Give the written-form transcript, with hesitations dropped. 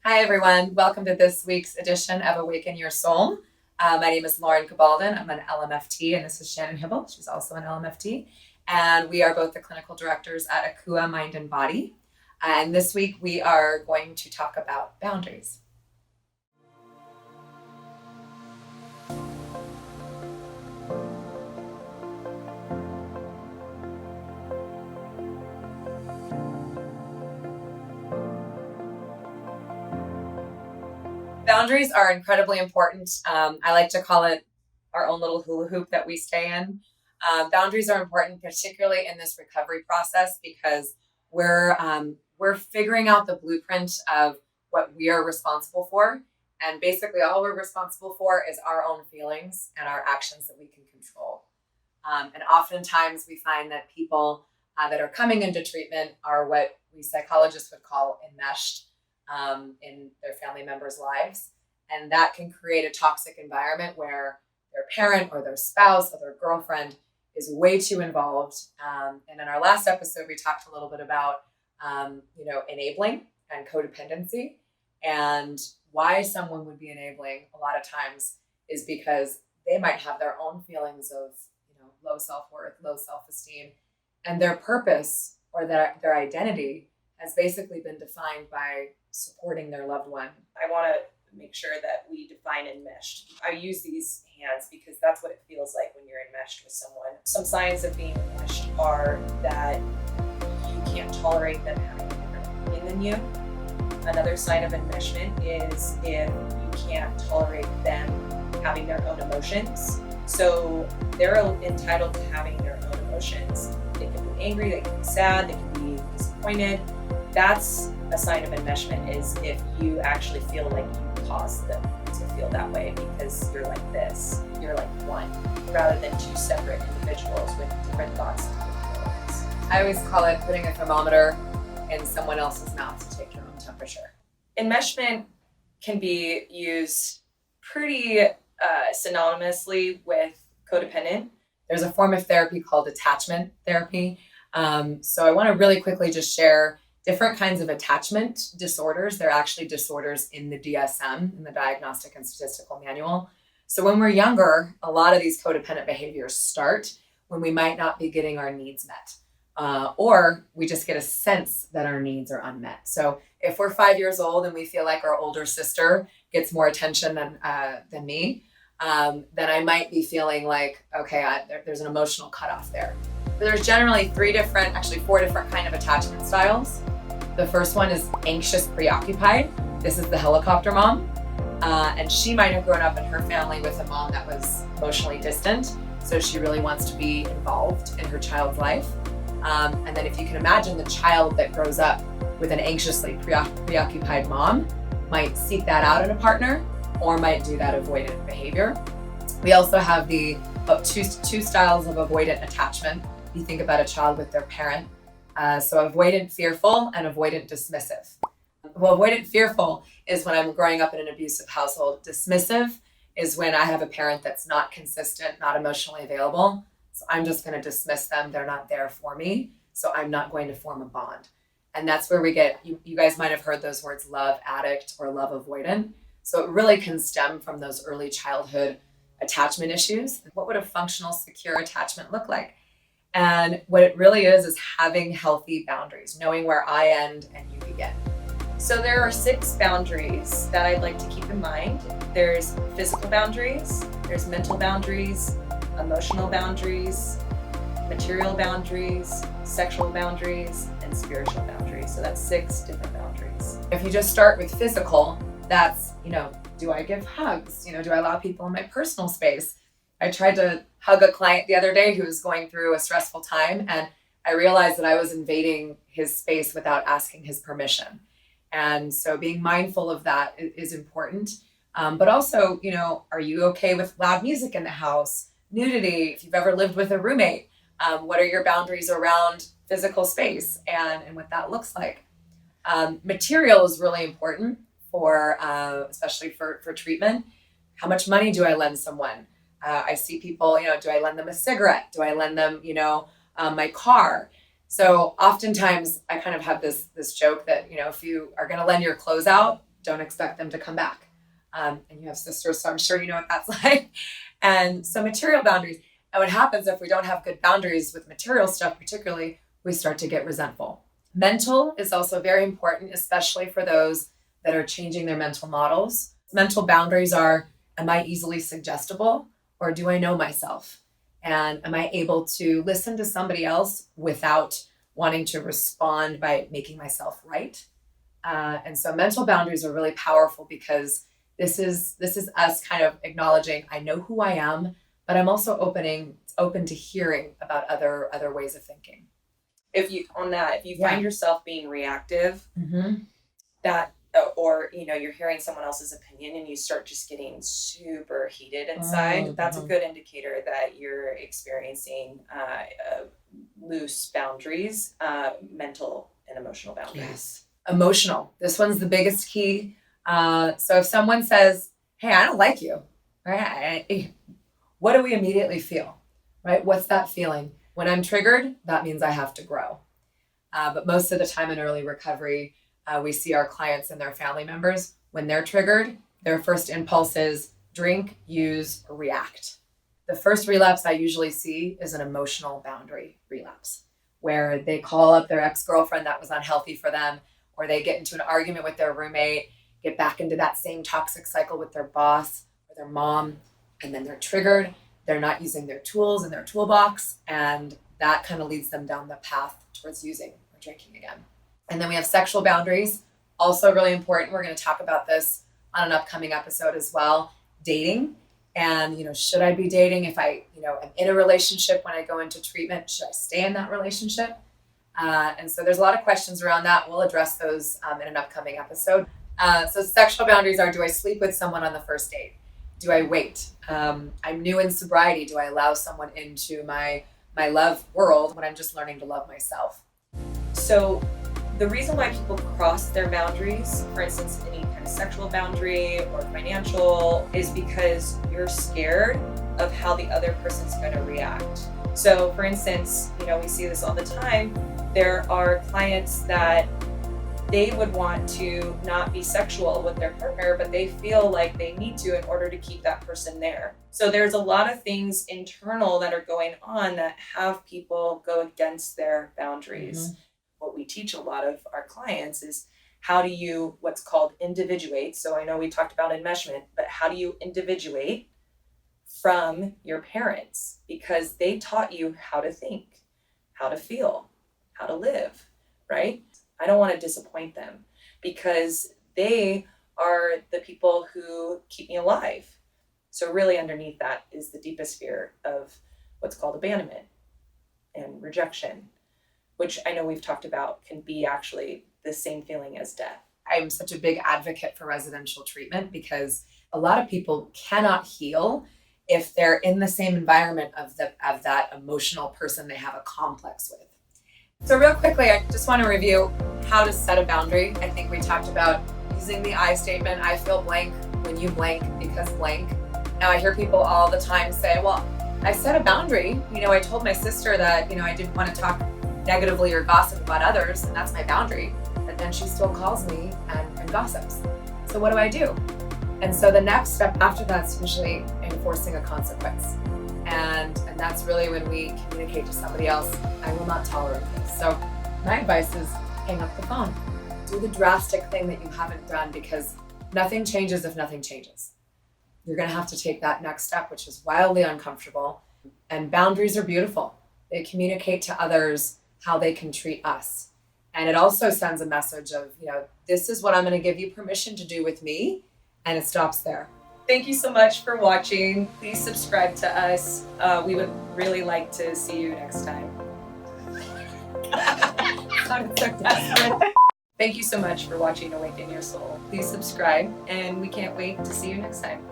Hi, everyone. Welcome to this week's edition of Awaken Your Soul. My name is Lauren Cabalden. I'm an LMFT, and this is Shannon Hibble. She's also an LMFT. And we are both the clinical directors at Akua Mind and Body. And this week, we are going to talk about boundaries. Boundaries are incredibly important. I like to call it our own little hula hoop that we stay in. Boundaries are important, particularly in this recovery process, because we're figuring out the blueprint of what we are responsible for. And basically, all we're responsible for is our own feelings and our actions that we can control. And oftentimes, we find that people that are coming into treatment are what we psychologists would call enmeshed in their family members' lives. And that can create a toxic environment where their parent or their spouse or their girlfriend is way too involved. And in our last episode, we talked a little bit about, enabling and codependency, and why someone would be enabling a lot of times is because they might have their own feelings of, low self-worth, low self-esteem, and their purpose or their identity has basically been defined by supporting their loved one. I want to make sure that we define enmeshed. I use these hands because that's what it feels like when you're enmeshed with someone. Some signs of being enmeshed are that you can't tolerate them having a different opinion than you. Another sign of enmeshment is if you can't tolerate them having their own emotions. So they're entitled to having their own emotions. They can be angry, they can be sad, they can be disappointed. That's a sign of enmeshment, is if you actually feel like you caused them to feel that way because you're like this. You're like one, rather than two separate individuals with different thoughts and different feelings. I always call it putting a thermometer in someone else's mouth to take your own temperature. Enmeshment can be used pretty synonymously with codependent. There's a form of therapy called attachment therapy. So I want to really quickly just share different kinds of attachment disorders. They're actually disorders in the DSM, in the Diagnostic and Statistical Manual. So when we're younger, a lot of these codependent behaviors start when we might not be getting our needs met, or we just get a sense that our needs are unmet. So if we're 5 years old and we feel like our older sister gets more attention than me, then I might be feeling like, okay, there's an emotional cutoff there. But there's generally four different kind of attachment styles. The first one is anxious preoccupied. This is the helicopter mom. And she might have grown up in her family with a mom that was emotionally distant. So she really wants to be involved in her child's life. And then if you can imagine the child that grows up with an anxiously preoccupied mom might seek that out in a partner or might do that avoidant behavior. We also have the two styles of avoidant attachment. You think about a child with their parent. So avoidant fearful and avoidant dismissive. Well, avoidant fearful is when I'm growing up in an abusive household. Dismissive is when I have a parent that's not consistent, not emotionally available. So I'm just going to dismiss them. They're not there for me. So I'm not going to form a bond. And that's where we get, you guys might have heard those words, love addict or love avoidant. So it really can stem from those early childhood attachment issues. What would a functional, secure attachment look like? And what it really is having healthy boundaries, knowing where I end and you begin. So there are 6 boundaries that I'd like to keep in mind. There's physical boundaries, there's mental boundaries, emotional boundaries, material boundaries, sexual boundaries, and spiritual boundaries. So that's 6 different boundaries. If you just start with physical, that's, do I give hugs? Do I allow people in my personal space? I tried to hug a client the other day who was going through a stressful time, and I realized that I was invading his space without asking his permission. And so being mindful of that is important. But also, are you okay with loud music in the house? Nudity, if you've ever lived with a roommate, what are your boundaries around physical space and what that looks like? Material is really important for, especially for treatment. How much money do I lend someone? I see people, do I lend them a cigarette? Do I lend them, my car? So oftentimes I kind of have this joke that, if you are going to lend your clothes out, don't expect them to come back. And you have sisters, so I'm sure you know what that's like. And so material boundaries. And what happens if we don't have good boundaries with material stuff, particularly, we start to get resentful. Mental is also very important, especially for those that are changing their mental models. Mental boundaries are, am I easily suggestible, or do I know myself? And am I able to listen to somebody else without wanting to respond by making myself right? And so mental boundaries are really powerful because this is us kind of acknowledging, I know who I am, but I'm also open to hearing about other ways of thinking. If you find yourself being reactive, Mm-hmm. or you're hearing someone else's opinion and you start just getting super heated inside, that's a good indicator that you're experiencing loose boundaries, mental and emotional boundaries. Yes. Emotional. This one's the biggest key. So if someone says, hey, I don't like you, right? What do we immediately feel, right? What's that feeling? When I'm triggered, that means I have to grow. But most of the time in early recovery, we see our clients and their family members, when they're triggered, their first impulse is drink, use, react. The first relapse I usually see is an emotional boundary relapse, where they call up their ex-girlfriend that was unhealthy for them, or they get into an argument with their roommate, get back into that same toxic cycle with their boss or their mom, and then they're triggered. They're not using their tools in their toolbox, and that kind of leads them down the path towards using or drinking again. And then we have sexual boundaries, also really important. We're going to talk about this on an upcoming episode as well. Dating, and should I be dating if I am in a relationship when I go into treatment? Should I stay in that relationship? And so there's a lot of questions around that. We'll address those in an upcoming episode. So sexual boundaries are, do I sleep with someone on the first date? Do I wait? I'm new in sobriety. Do I allow someone into my love world when I'm just learning to love myself? So the reason why people cross their boundaries, for instance, any kind of sexual boundary or financial, is because you're scared of how the other person's going to react. So for instance, we see this all the time. There are clients that they would want to not be sexual with their partner, but they feel like they need to in order to keep that person there. So there's a lot of things internal that are going on that have people go against their boundaries. Mm-hmm. What we teach a lot of our clients is how do you what's called individuate. So I know we talked about enmeshment, but how do you individuate from your parents? Because they taught you how to think, how to feel, how to live, right? I don't want to disappoint them because they are the people who keep me alive. So really underneath that is the deepest fear of what's called abandonment and rejection, which I know we've talked about can be actually the same feeling as death. I'm such a big advocate for residential treatment because a lot of people cannot heal if they're in the same environment of that emotional person they have a complex with. So real quickly, I just want to review how to set a boundary. I think we talked about using the I statement, I feel blank when you blank because blank. Now I hear people all the time say, well, I set a boundary. I told my sister that, I didn't want to talk negatively or gossip about others, and that's my boundary. But then she still calls me and gossips. So what do I do? And so the next step after that's usually enforcing a consequence. And that's really when we communicate to somebody else, I will not tolerate this. So my advice is hang up the phone. Do the drastic thing that you haven't done because nothing changes if nothing changes. You're going to have to take that next step, which is wildly uncomfortable. And boundaries are beautiful. They communicate to others how they can treat us. And it also sends a message of, this is what I'm going to give you permission to do with me. And it stops there. Thank you so much for watching. Please subscribe to us. We would really like to see you next time. Sounded so desperate. Thank you so much for watching Awaken Your Soul. Please subscribe, and we can't wait to see you next time.